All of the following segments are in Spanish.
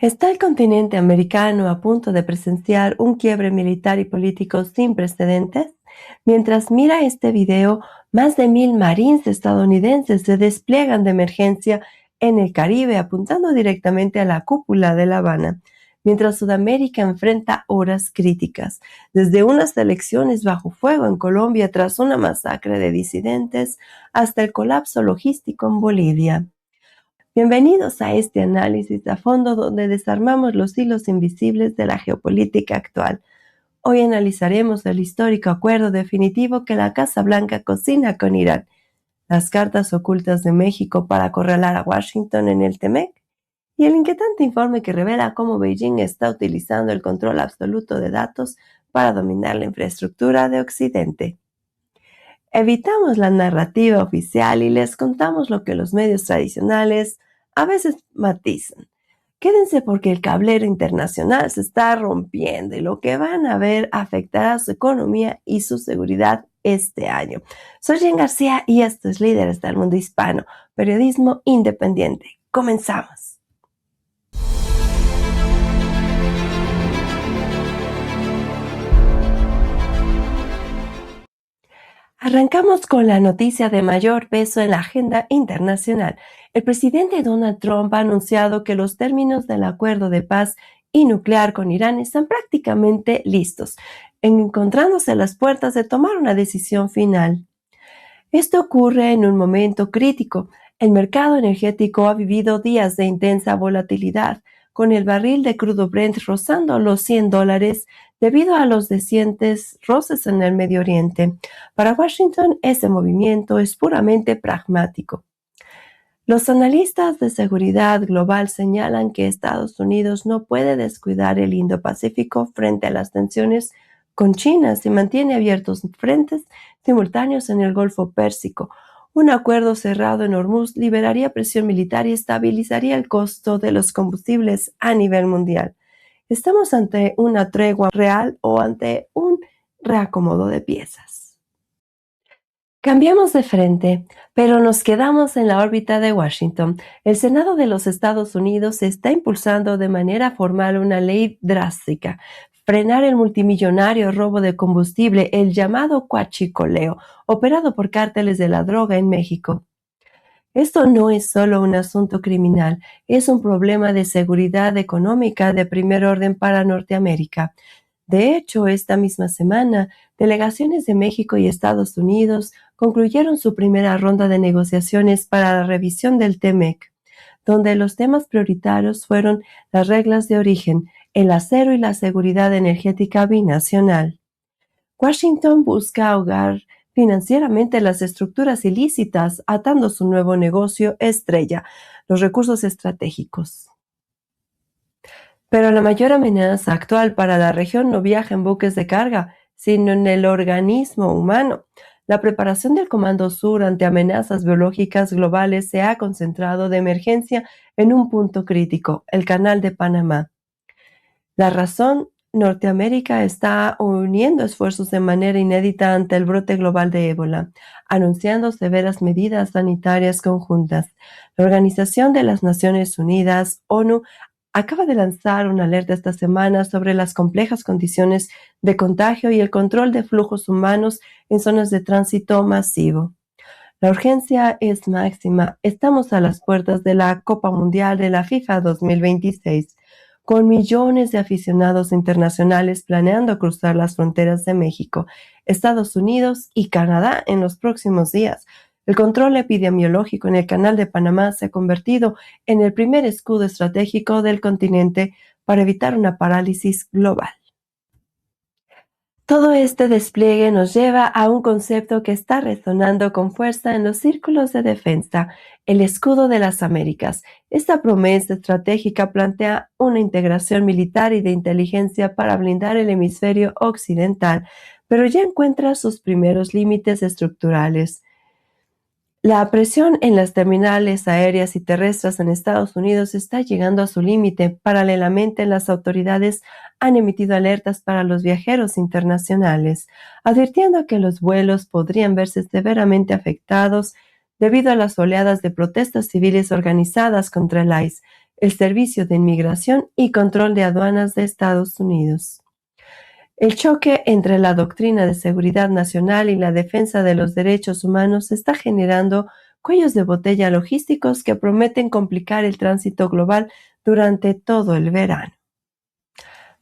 ¿Está el continente americano a punto de presenciar un quiebre militar y político sin precedentes? Mientras mira este video, más de 1.000 marines estadounidenses se despliegan de emergencia en el Caribe, apuntando directamente a la cúpula de La Habana, mientras Sudamérica enfrenta horas críticas, desde unas elecciones bajo fuego en Colombia tras una masacre de disidentes hasta el colapso logístico en Bolivia. Bienvenidos a este análisis a fondo donde desarmamos los hilos invisibles de la geopolítica actual. Hoy analizaremos el histórico acuerdo definitivo que la Casa Blanca cocina con Irán, las cartas ocultas de México para acorralar a Washington en el TEMEC y el inquietante informe que revela cómo Beijing está utilizando el control absoluto de datos para dominar la infraestructura de Occidente. Evitamos la narrativa oficial y les contamos lo que los medios tradicionales a veces matizan. Quédense porque el tablero internacional se está rompiendo y lo que van a ver afectará su economía y su seguridad este año. Soy Jen García y esto es Líderes del Mundo Hispano, periodismo independiente. Comenzamos. Arrancamos con la noticia de mayor peso en la agenda internacional. El presidente Donald Trump ha anunciado que los términos del acuerdo de paz y nuclear con Irán están prácticamente listos, encontrándose a las puertas de tomar una decisión final. Esto ocurre en un momento crítico. El mercado energético ha vivido días de intensa volatilidad, con el barril de crudo Brent rozando los $100 debido a los recientes roces en el Medio Oriente. Para Washington, ese movimiento es puramente pragmático. Los analistas de seguridad global señalan que Estados Unidos no puede descuidar el Indo-Pacífico frente a las tensiones con China si mantiene abiertos frentes simultáneos en el Golfo Pérsico. Un acuerdo cerrado en Hormuz liberaría presión militar y estabilizaría el costo de los combustibles a nivel mundial. ¿Estamos ante una tregua real o ante un reacomodo de piezas? Cambiamos de frente, pero nos quedamos en la órbita de Washington. El Senado de los Estados Unidos está impulsando de manera formal una ley drástica: frenar el multimillonario robo de combustible, el llamado huachicoleo, operado por cárteles de la droga en México. Esto no es solo un asunto criminal, es un problema de seguridad económica de primer orden para Norteamérica. De hecho, esta misma semana, delegaciones de México y Estados Unidos concluyeron su primera ronda de negociaciones para la revisión del TEMEC, donde los temas prioritarios fueron las reglas de origen, el acero y la seguridad energética binacional. Washington busca ahogar financieramente las estructuras ilícitas, atando su nuevo negocio estrella, los recursos estratégicos. Pero la mayor amenaza actual para la región no viaja en buques de carga, sino en el organismo humano. La preparación del Comando Sur ante amenazas biológicas globales se ha concentrado de emergencia en un punto crítico: el Canal de Panamá. La razón: Norteamérica está uniendo esfuerzos de manera inédita ante el brote global de ébola, anunciando severas medidas sanitarias conjuntas. La Organización de las Naciones Unidas, ONU, acaba de lanzar una alerta esta semana sobre las complejas condiciones de contagio y el control de flujos humanos en zonas de tránsito masivo. La urgencia es máxima. Estamos a las puertas de la Copa Mundial de la FIFA 2026, con millones de aficionados internacionales planeando cruzar las fronteras de México, Estados Unidos y Canadá en los próximos días. El control epidemiológico en el Canal de Panamá se ha convertido en el primer escudo estratégico del continente para evitar una parálisis global. Todo este despliegue nos lleva a un concepto que está resonando con fuerza en los círculos de defensa: el escudo de las Américas. Esta promesa estratégica plantea una integración militar y de inteligencia para blindar el hemisferio occidental, pero ya encuentra sus primeros límites estructurales. La presión en las terminales aéreas y terrestres en Estados Unidos está llegando a su límite. Paralelamente, las autoridades han emitido alertas para los viajeros internacionales, advirtiendo que los vuelos podrían verse severamente afectados debido a las oleadas de protestas civiles organizadas contra el ICE, el Servicio de Inmigración y Control de Aduanas de Estados Unidos. El choque entre la doctrina de seguridad nacional y la defensa de los derechos humanos está generando cuellos de botella logísticos que prometen complicar el tránsito global durante todo el verano.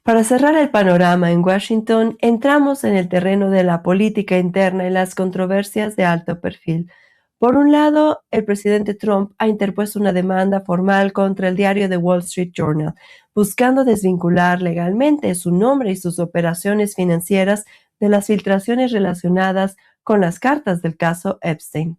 Para cerrar el panorama en Washington, entramos en el terreno de la política interna y las controversias de alto perfil. Por un lado, el presidente Trump ha interpuesto una demanda formal contra el diario The Wall Street Journal, buscando desvincular legalmente su nombre y sus operaciones financieras de las filtraciones relacionadas con las cartas del caso Epstein.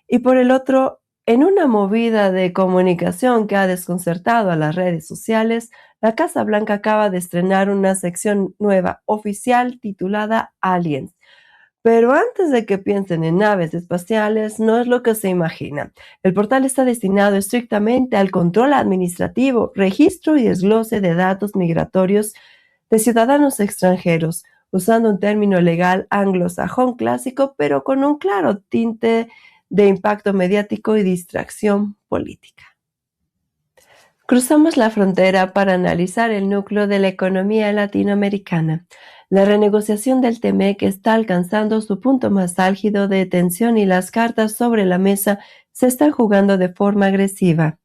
Y por el otro, en una movida de comunicación que ha desconcertado a las redes sociales, la Casa Blanca acaba de estrenar una sección nueva oficial titulada Aliens. Pero antes de que piensen en naves espaciales, no es lo que se imagina. El portal está destinado estrictamente al control administrativo, registro y desglose de datos migratorios de ciudadanos extranjeros, usando un término legal anglosajón clásico, pero con un claro tinte de impacto mediático y distracción política. Cruzamos la frontera para analizar el núcleo de la economía latinoamericana. La renegociación del TEMEC está alcanzando su punto más álgido de tensión y las cartas sobre la mesa se están jugando de forma agresiva.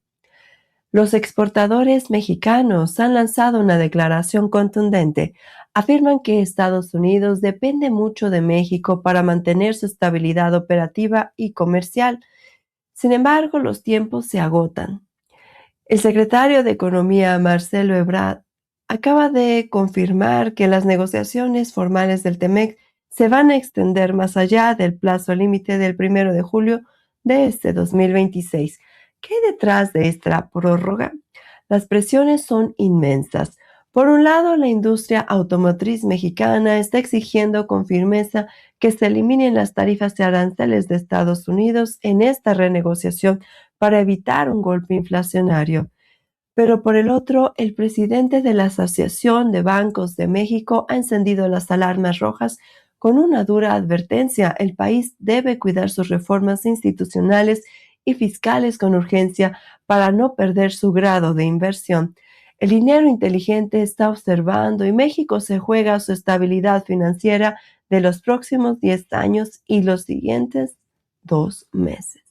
Los exportadores mexicanos han lanzado una declaración contundente. Afirman que Estados Unidos depende mucho de México para mantener su estabilidad operativa y comercial. Sin embargo, los tiempos se agotan. El secretario de Economía, Marcelo Ebrard, acaba de confirmar que las negociaciones formales del TEMEC se van a extender más allá del plazo límite del 1 de julio de este 2026. ¿Qué hay detrás de esta prórroga? Las presiones son inmensas. Por un lado, la industria automotriz mexicana está exigiendo con firmeza que se eliminen las tarifas y aranceles de Estados Unidos en esta renegociación para evitar un golpe inflacionario. Pero por el otro, el presidente de la Asociación de Bancos de México ha encendido las alarmas rojas con una dura advertencia. El país debe cuidar sus reformas institucionales y fiscales con urgencia para no perder su grado de inversión. El dinero inteligente está observando y México se juega su estabilidad financiera de los próximos 10 años y los siguientes 2 meses.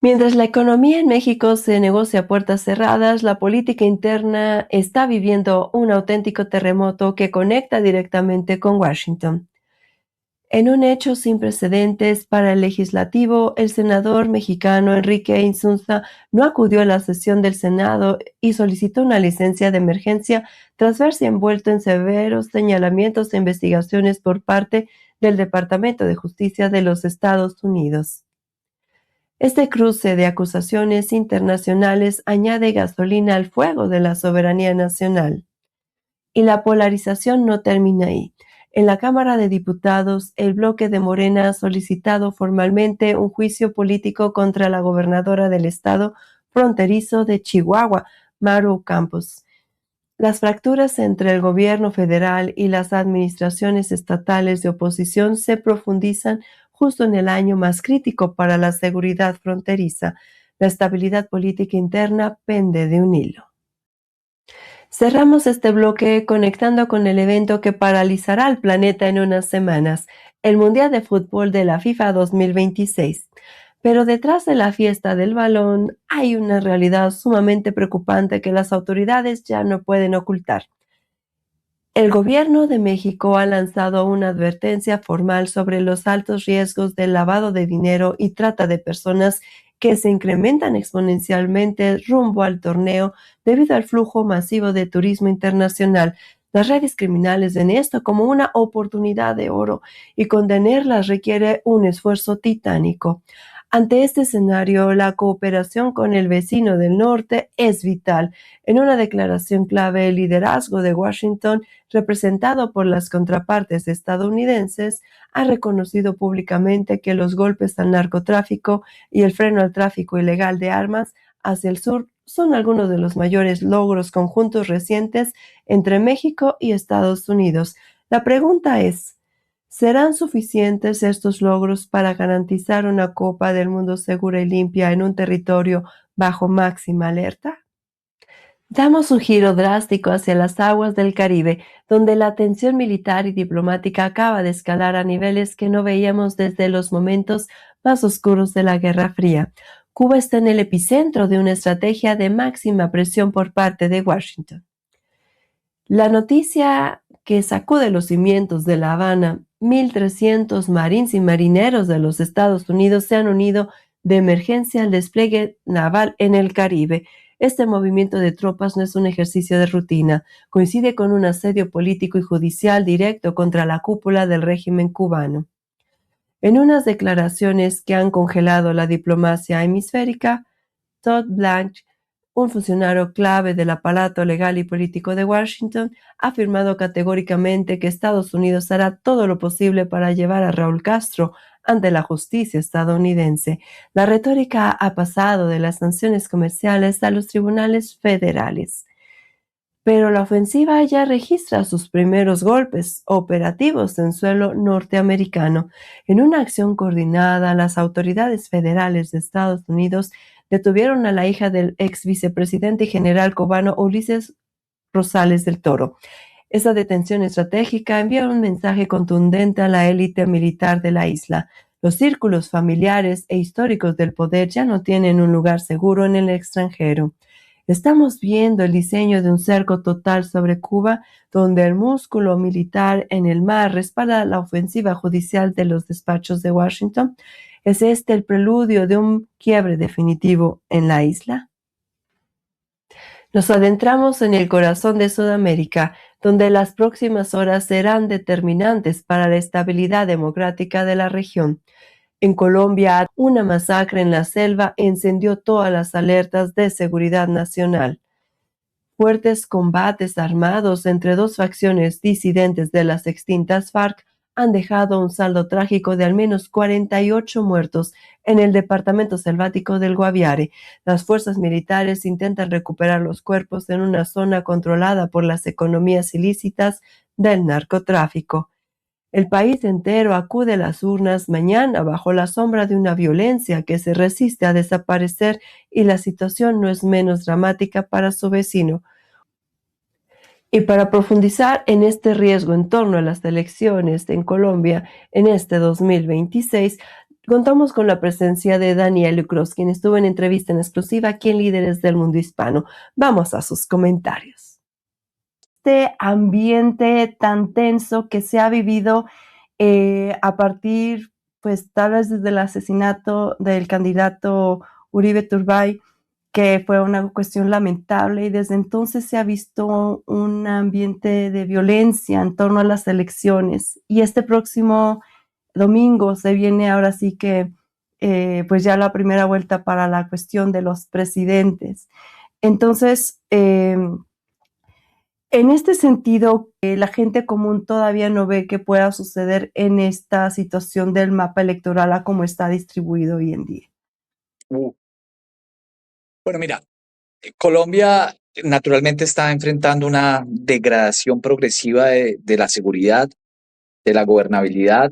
Mientras la economía en México se negocia a puertas cerradas, la política interna está viviendo un auténtico terremoto que conecta directamente con Washington. En un hecho sin precedentes para el legislativo, el senador mexicano Enrique Insunza no acudió a la sesión del Senado y solicitó una licencia de emergencia tras verse envuelto en severos señalamientos e investigaciones por parte del Departamento de Justicia de los Estados Unidos. Este cruce de acusaciones internacionales añade gasolina al fuego de la soberanía nacional. Y la polarización no termina ahí. En la Cámara de Diputados, el bloque de Morena ha solicitado formalmente un juicio político contra la gobernadora del estado fronterizo de Chihuahua, Maru Campos. Las fracturas entre el gobierno federal y las administraciones estatales de oposición se profundizan justo en el año más crítico para la seguridad fronteriza. La estabilidad política interna pende de un hilo. Cerramos este bloque conectando con el evento que paralizará al planeta en unas semanas, el Mundial de Fútbol de la FIFA 2026. Pero detrás de la fiesta del balón hay una realidad sumamente preocupante que las autoridades ya no pueden ocultar. El gobierno de México ha lanzado una advertencia formal sobre los altos riesgos de lavado de dinero y trata de personas que se incrementan exponencialmente rumbo al torneo debido al flujo masivo de turismo internacional. Las redes criminales ven esto como una oportunidad de oro y contenerlas requiere un esfuerzo titánico. Ante este escenario, la cooperación con el vecino del norte es vital. En una declaración clave, el liderazgo de Washington, representado por las contrapartes estadounidenses, ha reconocido públicamente que los golpes al narcotráfico y el freno al tráfico ilegal de armas hacia el sur son algunos de los mayores logros conjuntos recientes entre México y Estados Unidos. La pregunta es, ¿Serán suficientes estos logros para garantizar una Copa del Mundo segura y limpia en un territorio bajo máxima alerta? Damos un giro drástico hacia las aguas del Caribe, donde la tensión militar y diplomática acaba de escalar a niveles que no veíamos desde los momentos más oscuros de la Guerra Fría. Cuba está en el epicentro de una estrategia de máxima presión por parte de Washington. La noticia que sacude los cimientos de La Habana: 1.300 marines y marineros de los Estados Unidos se han unido de emergencia al despliegue naval en el Caribe. Este movimiento de tropas no es un ejercicio de rutina, coincide con un asedio político y judicial directo contra la cúpula del régimen cubano. En unas declaraciones que han congelado la diplomacia hemisférica, Todd Blanche, un funcionario clave del aparato legal y político de Washington, ha afirmado categóricamente que Estados Unidos hará todo lo posible para llevar a Raúl Castro ante la justicia estadounidense. La retórica ha pasado de las sanciones comerciales a los tribunales federales. Pero la ofensiva ya registra sus primeros golpes operativos en suelo norteamericano. En una acción coordinada, las autoridades federales de Estados Unidos detuvieron a la hija del ex vicepresidente y general cubano Ulises Rosales del Toro. Esa detención estratégica envía un mensaje contundente a la élite militar de la isla. Los círculos familiares e históricos del poder ya no tienen un lugar seguro en el extranjero. Estamos viendo el diseño de un cerco total sobre Cuba, donde el músculo militar en el mar respalda la ofensiva judicial de los despachos de Washington. ¿Es este el preludio de un quiebre definitivo en la isla? Nos adentramos en el corazón de Sudamérica, donde las próximas horas serán determinantes para la estabilidad democrática de la región. En Colombia, una masacre en la selva encendió todas las alertas de seguridad nacional. Fuertes combates armados entre dos facciones disidentes de las extintas FARC han dejado un saldo trágico de al menos 48 muertos en el departamento selvático del Guaviare. Las fuerzas militares intentan recuperar los cuerpos en una zona controlada por las economías ilícitas del narcotráfico. El país entero acude a las urnas mañana bajo la sombra de una violencia que se resiste a desaparecer, y la situación no es menos dramática para su vecino. Y para profundizar en este riesgo en torno a las elecciones en Colombia en este 2026, contamos con la presencia de Daniel Cruz, quien estuvo en entrevista en exclusiva aquí en Líderes del Mundo Hispano. Vamos a sus comentarios. Este ambiente tan tenso que se ha vivido a partir, pues tal vez desde el asesinato del candidato Uribe Turbay, que fue una cuestión lamentable, y desde entonces se ha visto un ambiente de violencia en torno a las elecciones. Y este próximo domingo se viene ahora sí que pues ya la primera vuelta para la cuestión de los presidentes. Entonces, en este sentido, la gente común todavía no ve qué pueda suceder en esta situación del mapa electoral a cómo está distribuido hoy en día. Bueno, mira, Colombia naturalmente está enfrentando una degradación progresiva de la seguridad, de la gobernabilidad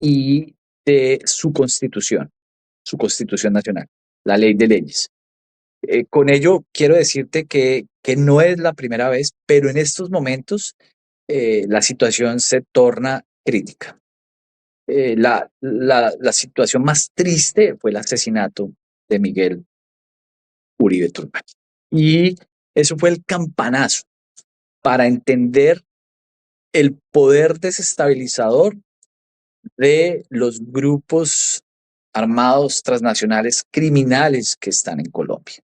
y de su constitución nacional, la ley de leyes. Con ello, quiero decirte que no es la primera vez, pero en estos momentos la situación se torna crítica. La situación más triste fue el asesinato de Miguel Uribe Turbay. Y eso fue el campanazo para entender el poder desestabilizador de los grupos armados transnacionales criminales que están en Colombia.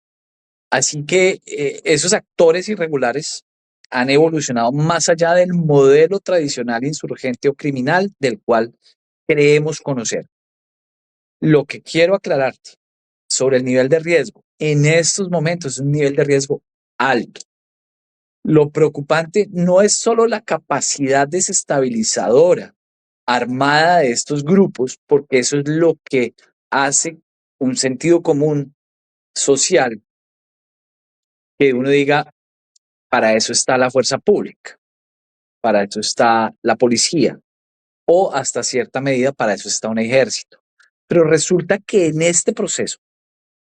Así que esos actores irregulares han evolucionado más allá del modelo tradicional insurgente o criminal del cual creemos conocer. Lo que quiero aclararte sobre el nivel de riesgo en estos momentos es un nivel de riesgo alto. Lo preocupante no es solo la capacidad desestabilizadora armada de estos grupos, porque eso es lo que hace un sentido común social, que uno diga, para eso está la fuerza pública, para eso está la policía, o hasta cierta medida para eso está un ejército. Pero resulta que en este proceso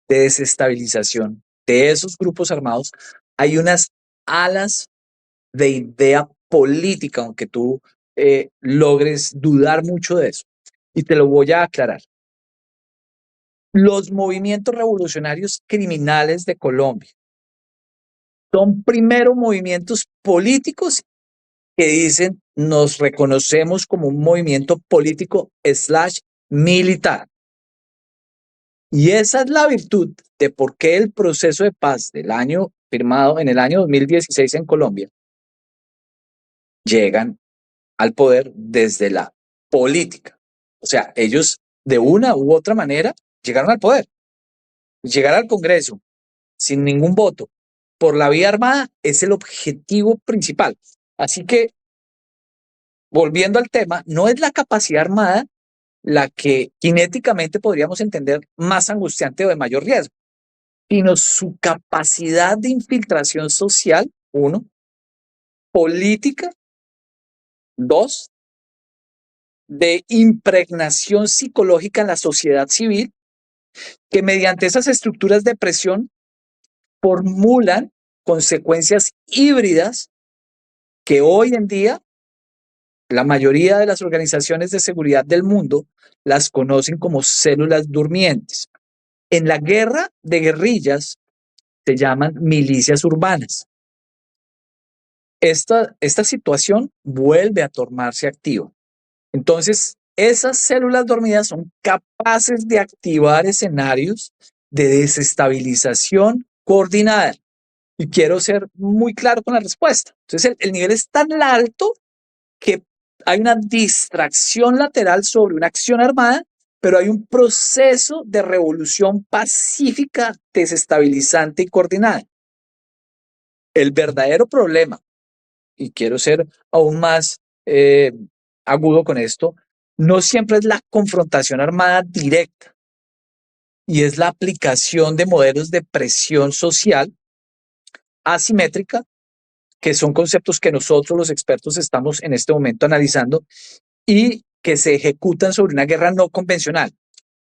de desestabilización de esos grupos armados hay unas alas de idea política, aunque tú logres dudar mucho de eso. Y te lo voy a aclarar. Los movimientos revolucionarios criminales de Colombia son primero movimientos políticos que dicen nos reconocemos como un movimiento político / militar. Y esa es la virtud de por qué el proceso de paz del año firmado en el año 2016 en Colombia llegan al poder desde la política. O sea, ellos de una u otra manera llegaron al poder. Llegar al Congreso sin ningún voto por la vía armada es el objetivo principal. Así que, volviendo al tema, no es la capacidad armada la que cinéticamente podríamos entender más angustiante o de mayor riesgo, sino su capacidad de infiltración social, uno, política, dos, de impregnación psicológica en la sociedad civil, que mediante esas estructuras de presión formulan consecuencias híbridas que hoy en día la mayoría de las organizaciones de seguridad del mundo las conocen como células durmientes. En la guerra de guerrillas se llaman milicias urbanas. Esta situación vuelve a tornarse activa. Entonces, esas células dormidas son capaces de activar escenarios de desestabilización coordinada. Y quiero ser muy claro con la respuesta. Entonces, el nivel es tan alto que hay una distracción lateral sobre una acción armada, pero hay un proceso de revolución pacífica, desestabilizante y coordinada. El verdadero problema, y quiero ser aún más agudo con esto, no siempre es la confrontación armada directa, y es la aplicación de modelos de presión social asimétrica, que son conceptos que nosotros los expertos estamos en este momento analizando y que se ejecutan sobre una guerra no convencional.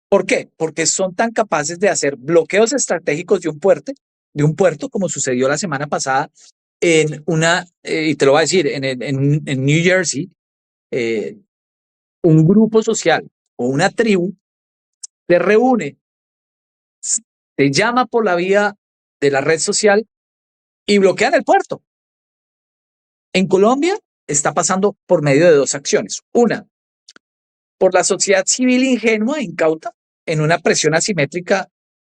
¿Por qué? Porque son tan capaces de hacer bloqueos estratégicos de un puerto como sucedió la semana pasada en una, y te lo voy a decir, en New Jersey, un grupo social o una tribu se reúne, se llama por la vía de la red social y bloquean el puerto. En Colombia está pasando por medio de dos acciones. Una, por la sociedad civil ingenua e incauta en una presión asimétrica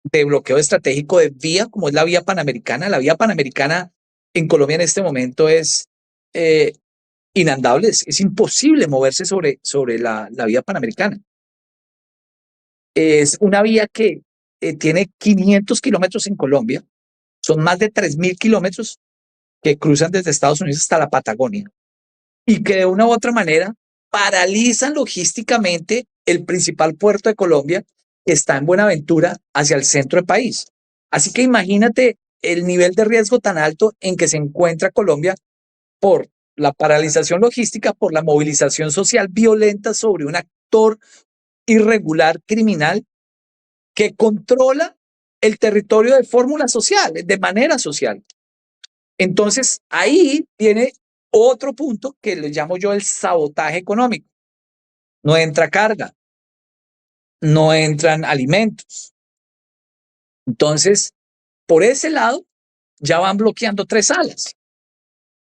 de bloqueo estratégico de vía, como es la vía panamericana. La vía panamericana en Colombia en este momento es inandable, es imposible moverse sobre la vía panamericana. Es una vía que tiene 500 kilómetros en Colombia, son más de 3.000 kilómetros que cruzan desde Estados Unidos hasta la Patagonia y que de una u otra manera paralizan logísticamente el principal puerto de Colombia, que está en Buenaventura, hacia el centro del país. Así que imagínate el nivel de riesgo tan alto en que se encuentra Colombia por la paralización logística, por la movilización social violenta sobre un actor irregular criminal que controla el territorio de fórmula social, de manera social. Entonces, ahí viene otro punto que le llamo yo el sabotaje económico. No entra carga, no entran alimentos. Entonces, por ese lado, ya van bloqueando tres alas.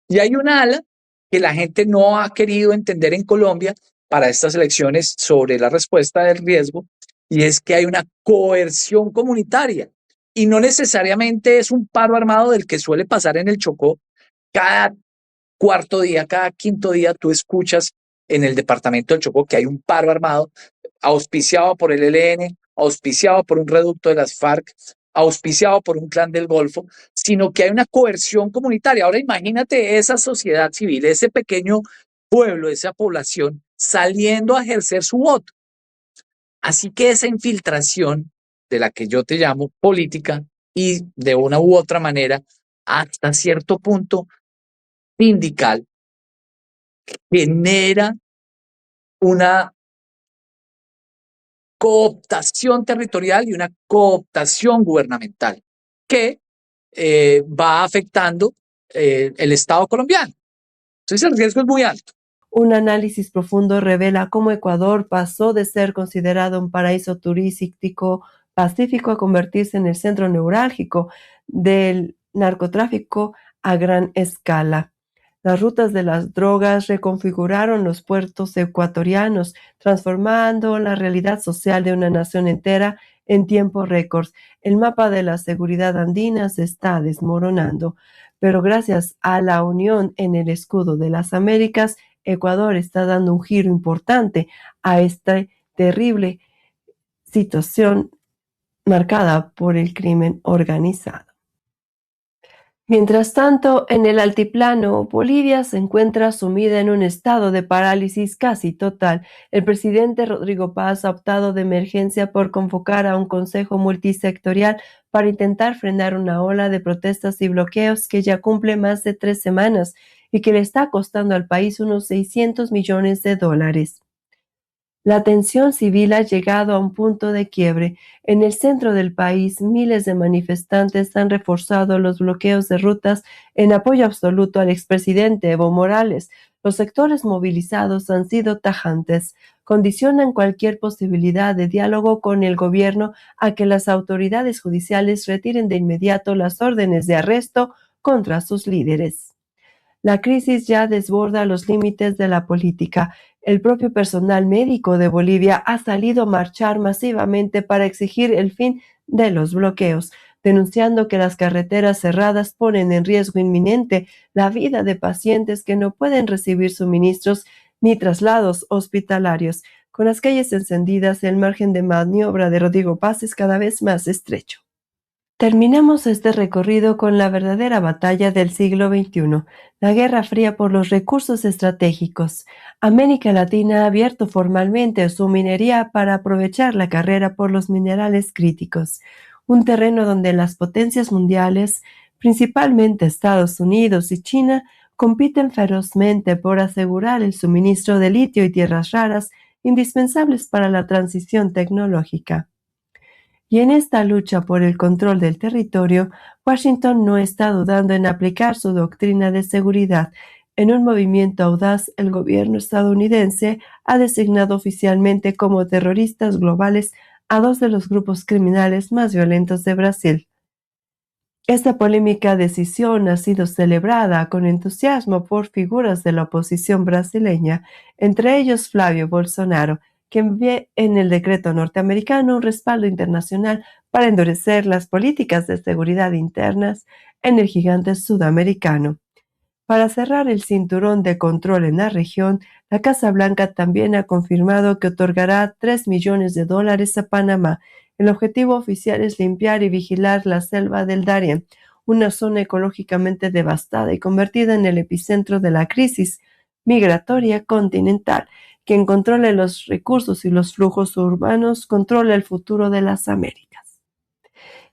Y hay una ala que la gente no ha querido entender en Colombia para estas elecciones sobre la respuesta del riesgo, y es que hay una coerción comunitaria. Y no necesariamente es un paro armado del que suele pasar en el Chocó. Cada cuarto día, cada quinto día, tú escuchas en el departamento del Chocó que hay un paro armado auspiciado por el ELN, auspiciado por un reducto de las FARC, auspiciado por un clan del Golfo, sino que hay una coerción comunitaria. Ahora imagínate esa sociedad civil, ese pequeño pueblo, esa población saliendo a ejercer su voto. Así que esa infiltración de la que yo te llamo política y de una u otra manera, hasta cierto punto sindical, genera una cooptación territorial y una cooptación gubernamental que va afectando el Estado colombiano. Entonces el riesgo es muy alto. Un análisis profundo revela cómo Ecuador pasó de ser considerado un paraíso turístico pacífico a convertirse en el centro neurálgico del narcotráfico a gran escala. Las rutas de las drogas reconfiguraron los puertos ecuatorianos, transformando la realidad social de una nación entera en tiempos récords. El mapa de la seguridad andina se está desmoronando, pero gracias a la unión en el escudo de las Américas, Ecuador está dando un giro importante a esta terrible situación marcada por el crimen organizado. Mientras tanto, en el altiplano, Bolivia se encuentra sumida en un estado de parálisis casi total. El presidente Rodrigo Paz ha optado de emergencia por convocar a un consejo multisectorial para intentar frenar una ola de protestas y bloqueos que ya cumple más de 3 semanas y que le está costando al país unos 600 millones de dólares. La tensión civil ha llegado a un punto de quiebre. En el centro del país, miles de manifestantes han reforzado los bloqueos de rutas en apoyo absoluto al expresidente Evo Morales. Los sectores movilizados han sido tajantes. Condicionan cualquier posibilidad de diálogo con el gobierno a que las autoridades judiciales retiren de inmediato las órdenes de arresto contra sus líderes. La crisis ya desborda los límites de la política. El propio personal médico de Bolivia ha salido a marchar masivamente para exigir el fin de los bloqueos, denunciando que las carreteras cerradas ponen en riesgo inminente la vida de pacientes que no pueden recibir suministros ni traslados hospitalarios. Con las calles encendidas, el margen de maniobra de Rodrigo Paz es cada vez más estrecho. Terminamos este recorrido con la verdadera batalla del siglo XXI, la Guerra Fría por los recursos estratégicos. América Latina ha abierto formalmente su minería para aprovechar la carrera por los minerales críticos, un terreno donde las potencias mundiales, principalmente Estados Unidos y China, compiten ferozmente por asegurar el suministro de litio y tierras raras indispensables para la transición tecnológica. Y en esta lucha por el control del territorio, Washington no está dudando en aplicar su doctrina de seguridad. En un movimiento audaz, el gobierno estadounidense ha designado oficialmente como terroristas globales a 2 de los grupos criminales más violentos de Brasil. Esta polémica decisión ha sido celebrada con entusiasmo por figuras de la oposición brasileña, entre ellos Flavio Bolsonaro, quien ve en el decreto norteamericano un respaldo internacional para endurecer las políticas de seguridad internas en el gigante sudamericano. Para cerrar el cinturón de control en la región, la Casa Blanca también ha confirmado que otorgará $3 millones a Panamá. El objetivo oficial es limpiar y vigilar la selva del Darién, una zona ecológicamente devastada y convertida en el epicentro de la crisis migratoria continental. Quien controle los recursos y los flujos urbanos controla el futuro de las Américas.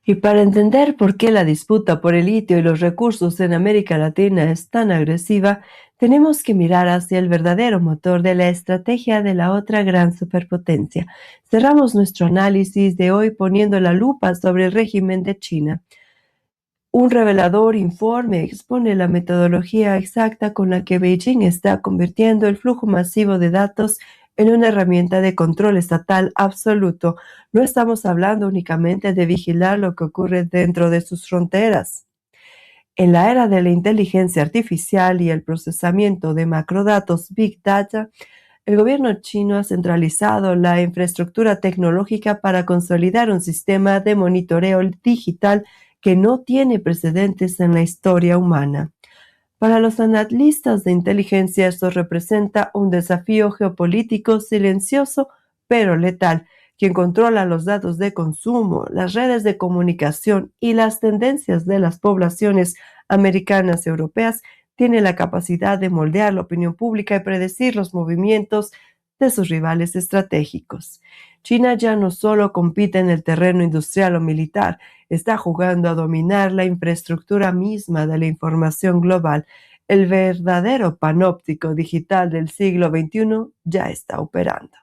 Y para entender por qué la disputa por el litio y los recursos en América Latina es tan agresiva, tenemos que mirar hacia el verdadero motor de la estrategia de la otra gran superpotencia. Cerramos nuestro análisis de hoy poniendo la lupa sobre el régimen de China. Un revelador informe expone la metodología exacta con la que Beijing está convirtiendo el flujo masivo de datos en una herramienta de control estatal absoluto. No estamos hablando únicamente de vigilar lo que ocurre dentro de sus fronteras. En la era de la inteligencia artificial y el procesamiento de macrodatos Big Data, el gobierno chino ha centralizado la infraestructura tecnológica para consolidar un sistema de monitoreo digital que no tiene precedentes en la historia humana. Para los analistas de inteligencia, esto representa un desafío geopolítico silencioso pero letal. Quien controla los datos de consumo, las redes de comunicación y las tendencias de las poblaciones americanas y europeas tiene la capacidad de moldear la opinión pública y predecir los movimientos de sus rivales estratégicos. China ya no solo compite en el terreno industrial o militar, está jugando a dominar la infraestructura misma de la información global. el verdadero panóptico digital del siglo XXI ya está operando.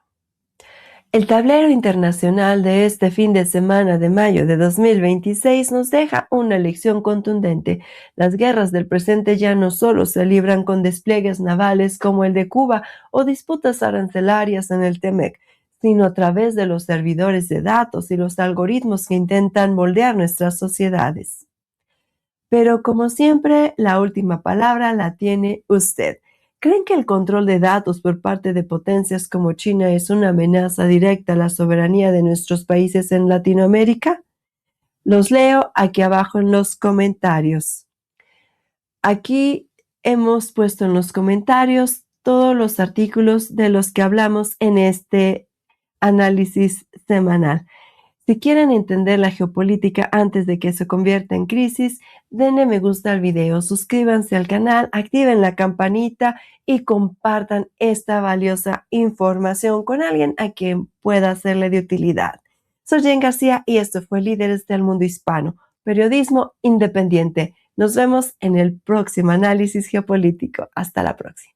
El tablero internacional de este fin de semana de mayo de 2026 nos deja una lección contundente. Las guerras del presente ya no solo se libran con despliegues navales como el de Cuba o disputas arancelarias en el TEMEC, sino a través de los servidores de datos y los algoritmos que intentan moldear nuestras sociedades. Pero como siempre, la última palabra la tiene usted. ¿Creen que el control de datos por parte de potencias como China es una amenaza directa a la soberanía de nuestros países en Latinoamérica? Los leo aquí abajo en los comentarios. Aquí hemos puesto en los comentarios todos los artículos de los que hablamos en este análisis semanal. Si quieren entender la geopolítica antes de que se convierta en crisis, denle me gusta al video, suscríbanse al canal, activen la campanita y compartan esta valiosa información con alguien a quien pueda serle de utilidad. Soy Jen García y esto fue Líderes del Mundo Hispano, periodismo independiente. Nos vemos en el próximo análisis geopolítico. Hasta la próxima.